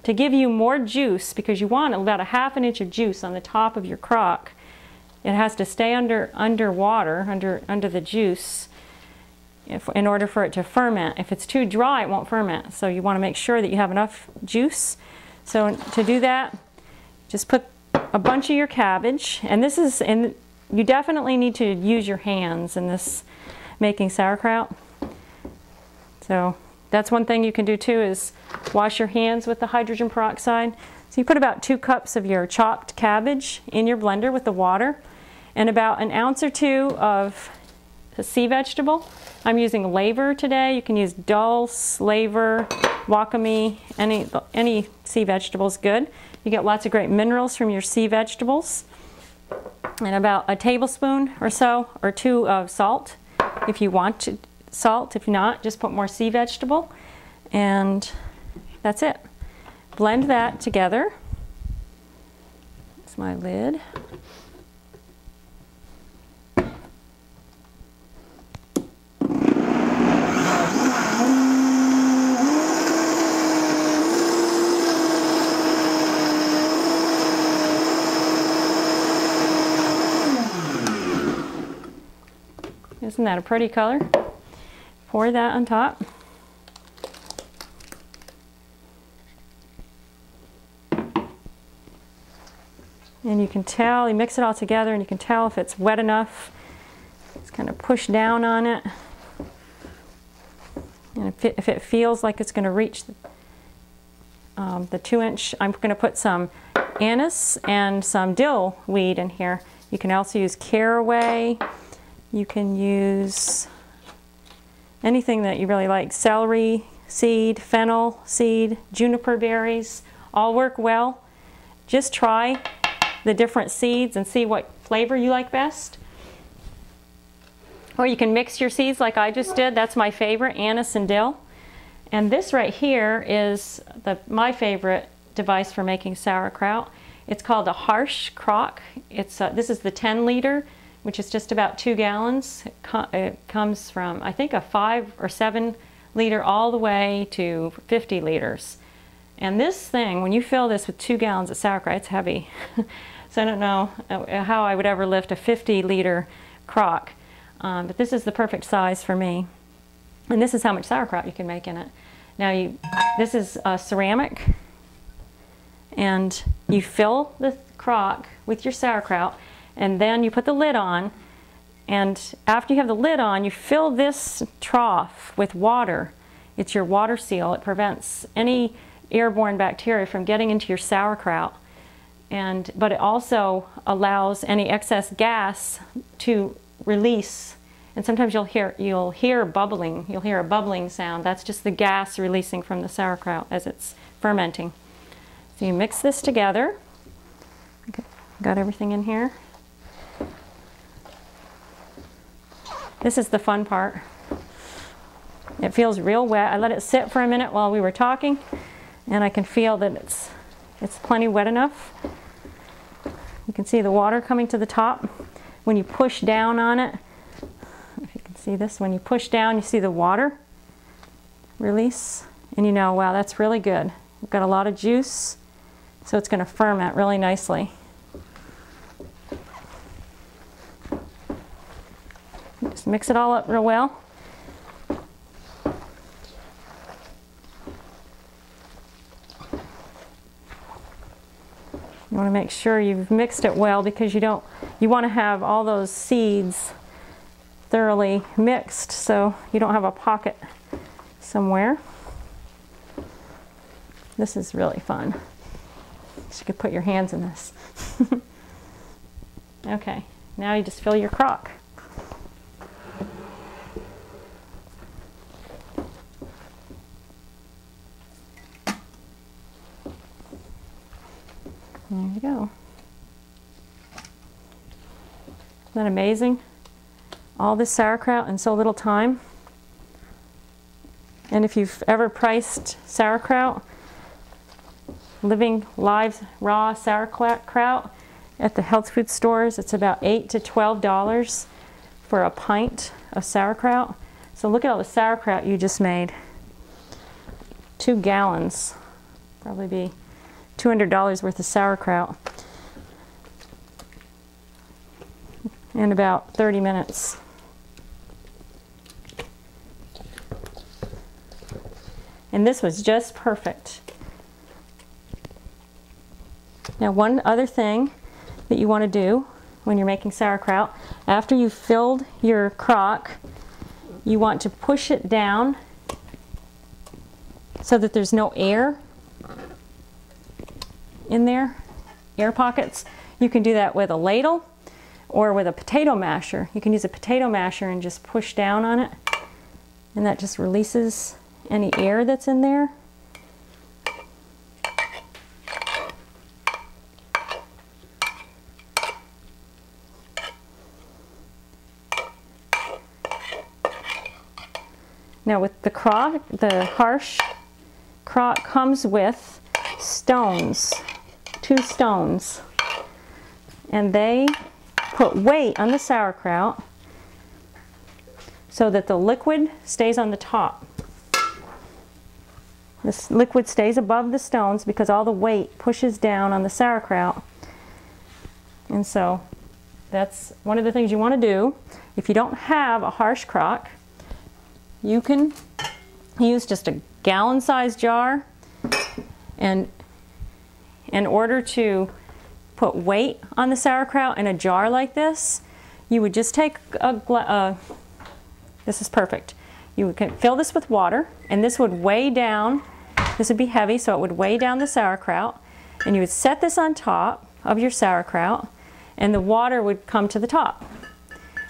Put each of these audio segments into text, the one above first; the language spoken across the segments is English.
to give you more juice, because you want about a ½ inch of juice on the top of your crock. It has to stay under water, under the juice, in order for it to ferment. If it's too dry, it won't ferment. So you want to make sure that you have enough juice. So to do that, just put a bunch of your cabbage, and you definitely need to use your hands in this making sauerkraut. So that's one thing you can do too, is wash your hands with the hydrogen peroxide. So you put about 2 cups of your chopped cabbage in your blender with the water, and about 1 ounce or 2 of a sea vegetable. I'm using laver today. You can use dulse, laver, wakame, any sea vegetable is good. You get lots of great minerals from your sea vegetables. And about a tablespoon or so, or 2 of salt, if you want salt. If not, just put more sea vegetable. And that's it. Blend that together. That's my lid. Isn't that a pretty color? Pour that on top. And you can tell, you mix it all together and you can tell if it's wet enough. Just kind of push down on it. And if it feels like it's going to reach the 2-inch, I'm going to put some anise and some dill weed in here. You can also use caraway. You can use anything that you really like. Celery seed, fennel seed, juniper berries, all work well. Just try the different seeds and see what flavor you like best. Or you can mix your seeds like I just did. That's my favorite, anise and dill. And this right here is my favorite device for making sauerkraut. It's called a harsh crock. This is the 10-liter, which is just about 2 gallons. It comes from, I think, a 5 or 7 liter all the way to 50 liters. And this thing, when you fill this with 2 gallons of sauerkraut, it's heavy. So I don't know how I would ever lift a 50-liter crock. But this is the perfect size for me. And this is how much sauerkraut you can make in it. Now, this is ceramic. And you fill the crock with your sauerkraut, and then you put the lid on, and after you have the lid on, you fill this trough with water. It's your water seal. It prevents any airborne bacteria from getting into your sauerkraut, but it also allows any excess gas to release. And sometimes you'll hear bubbling. You'll hear a bubbling sound. That's just the gas releasing from the sauerkraut as it's fermenting. So you mix this together. Okay, got everything in here. This is the fun part. It feels real wet. I let it sit for a minute while we were talking, and I can feel that it's plenty wet enough. You can see the water coming to the top. When you push down on it, if you can see this, when you push down, you see the water release, and you know, wow, that's really good. We've got a lot of juice, so it's going to ferment really nicely. Just mix it all up real well. You want to make sure you've mixed it well, because you want to have all those seeds thoroughly mixed so you don't have a pocket somewhere. This is really fun. So you could put your hands in this. Okay, now you just fill your crock. There you go. Isn't that amazing? All this sauerkraut in so little time. And if you've ever priced sauerkraut, living, live, raw sauerkraut at the health food stores, it's about $8 to $12 for a pint of sauerkraut. So look at all the sauerkraut you just made. 2 gallons Probably be $200 worth of sauerkraut in about 30 minutes. And this was just perfect. Now, one other thing that you want to do when you're making sauerkraut, after you've filled your crock, you want to push it down so that there's no air in there, air pockets. You can do that with a ladle or with a potato masher. You can use a potato masher and just push down on it, and that just releases any air that's in there. Now with the crock, the harsh crock comes with stones, 2 stones, and they put weight on the sauerkraut so that the liquid stays on the top. This liquid stays above the stones because all the weight pushes down on the sauerkraut. And so that's one of the things you want to do. If you don't have a harsh crock, you can use just a gallon-sized jar, and in order to put weight on the sauerkraut in a jar like this, you would just take this is perfect. You can fill this with water, and this would weigh down, this would be heavy, so it would weigh down the sauerkraut, and you would set this on top of your sauerkraut, and the water would come to the top.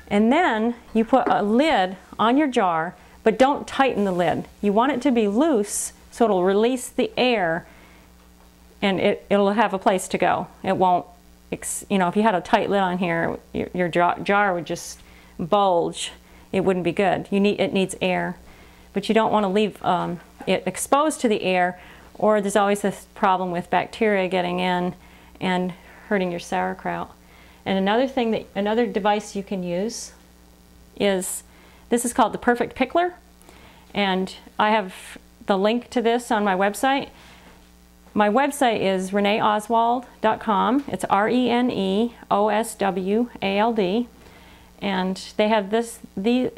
And then you put a lid on your jar, but don't tighten the lid. You want it to be loose so it'll release the air, and it'll have a place to go. It won't, you know, if you had a tight lid on here, your jar would just bulge. It wouldn't be good. It needs air, but you don't want to leave it exposed to the air, or there's always this problem with bacteria getting in and hurting your sauerkraut. And another device you can use is, this is called the Perfect Pickler, and I have the link to this on my website. My website is reneoswald.com. It's RENEOSWALD, and they have this. The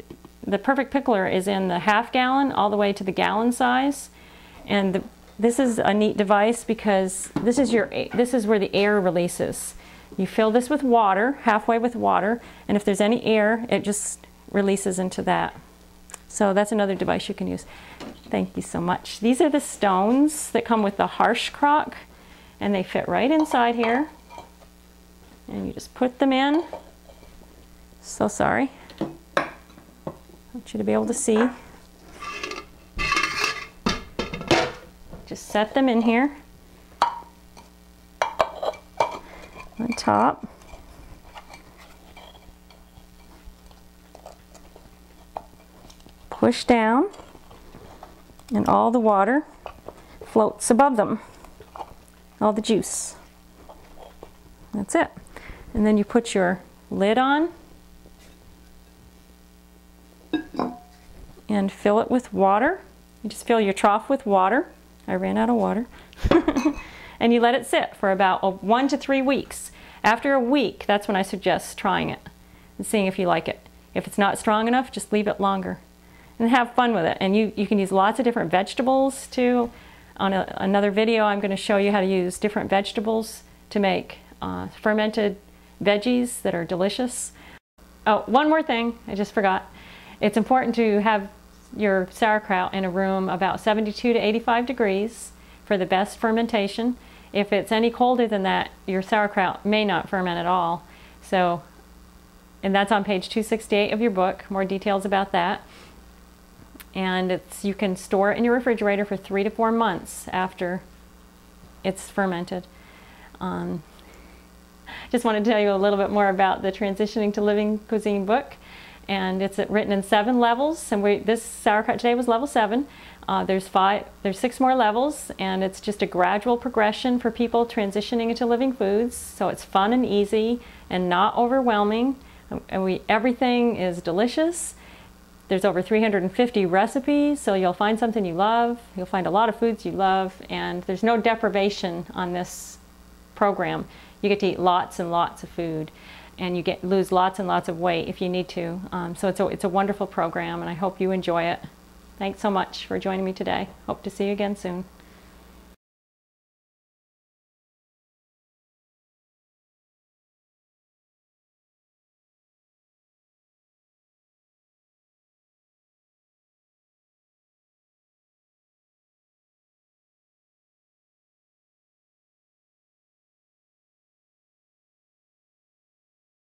Perfect Pickler is in the half gallon all the way to the gallon size, and this is a neat device because this is where the air releases. You fill this with water, halfway with water, and if there's any air, it just releases into that. So that's another device you can use. Thank you so much. These are the stones that come with the harsh crock, and they fit right inside here. And you just put them in. So sorry. I want you to be able to see. Just set them in here on top. Push down, and all the water floats above them, all the juice. That's it. And then you put your lid on and fill it with water. You just fill your trough with water. I ran out of water. And you let it sit for about 1 to 3 weeks. After a week, that's when I suggest trying it and seeing if you like it. If it's not strong enough, just leave it longer. And have fun with it. And you can use lots of different vegetables too. On another video, I'm going to show you how to use different vegetables to make fermented veggies that are delicious. Oh, one more thing, I just forgot. It's important to have your sauerkraut in a room about 72 to 85 degrees for the best fermentation. If it's any colder than that, your sauerkraut may not ferment at all. So, and that's on page 268 of your book, more details about that. And you can store it in your refrigerator for 3 to 4 months after it's fermented. Just wanted to tell you a little bit more about the Transitioning to Living Cuisine book. And it's written in 7 levels, and this sauerkraut today was level 7. There's 6 more levels, and it's just a gradual progression for people transitioning into living foods. So it's fun and easy and not overwhelming. And everything is delicious. There's over 350 recipes, so you'll find something you love. You'll find a lot of foods you love, and there's no deprivation on this program. You get to eat lots and lots of food, and you lose lots and lots of weight if you need to. So it's a wonderful program, and I hope you enjoy it. Thanks so much for joining me today. Hope to see you again soon.